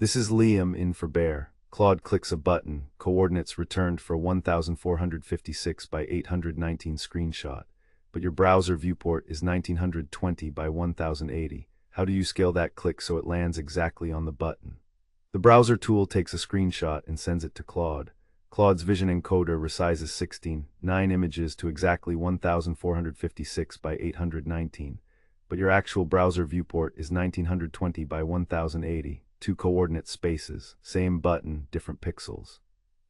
This is Liam in for bear. Claude clicks a button, coordinates returned for 1456 by 819 screenshot, but your browser viewport is 1920 by 1080. How do you scale that click so it lands exactly on the button? The browser tool takes a screenshot and sends it to Claude. Claude's vision encoder resizes 9 images to exactly 1456 by 819, but your actual browser viewport is 1920 by 1080. Two coordinate spaces, same button, different pixels.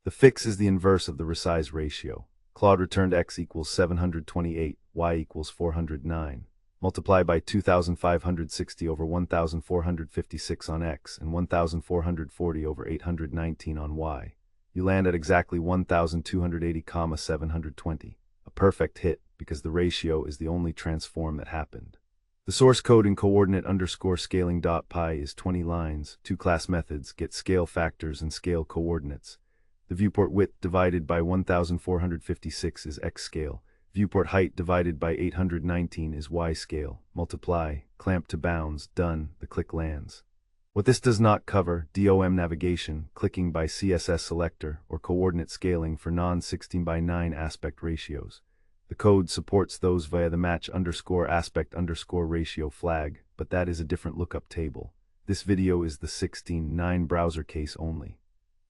The fix is the inverse of the resize ratio. Claude returned x equals 728, y equals 409. Multiply by 2560 over 1456 on x and 1440 over 819 on y. You land at exactly 1280, 720. A perfect hit because the ratio is the only transform that happened. The source code in coordinate_scaling.py is 20 lines, two class methods, get scale factors and scale coordinates. The viewport width divided by 1456 is x scale. Viewport height divided by 819 is y scale. Multiply, clamp to bounds, done, the click lands. What this does not cover, DOM navigation, clicking by CSS selector, or coordinate scaling for non-16:9 aspect ratios. The code supports those via the match_aspect_ ratio flag, but that is a different lookup table. This video is the 16:9 browser case only.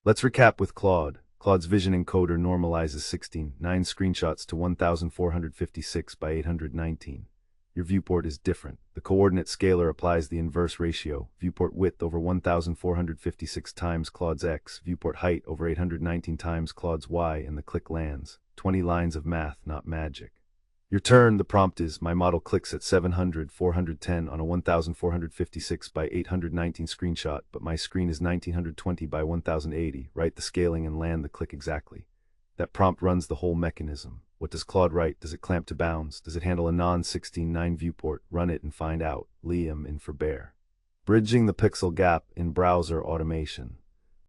Let's recap with Claude. Claude's vision encoder normalizes 16:9 screenshots to 1456 by 819. Your viewport is different. The coordinate scaler applies the inverse ratio, viewport width over 1456 times Claude's x, viewport height over 819 times Claude's y, and the click lands. 20 lines of math, not magic. Your turn, the prompt is, my model clicks at 700, 410 on a 1456 by 819 screenshot, but my screen is 1920 by 1080. Write the scaling and land the click exactly. That prompt runs the whole mechanism. What does Claude write? Does it clamp to bounds? Does it handle a non-16:9 viewport? Run it and find out. Liam in for bear. Bridging the pixel gap in browser automation.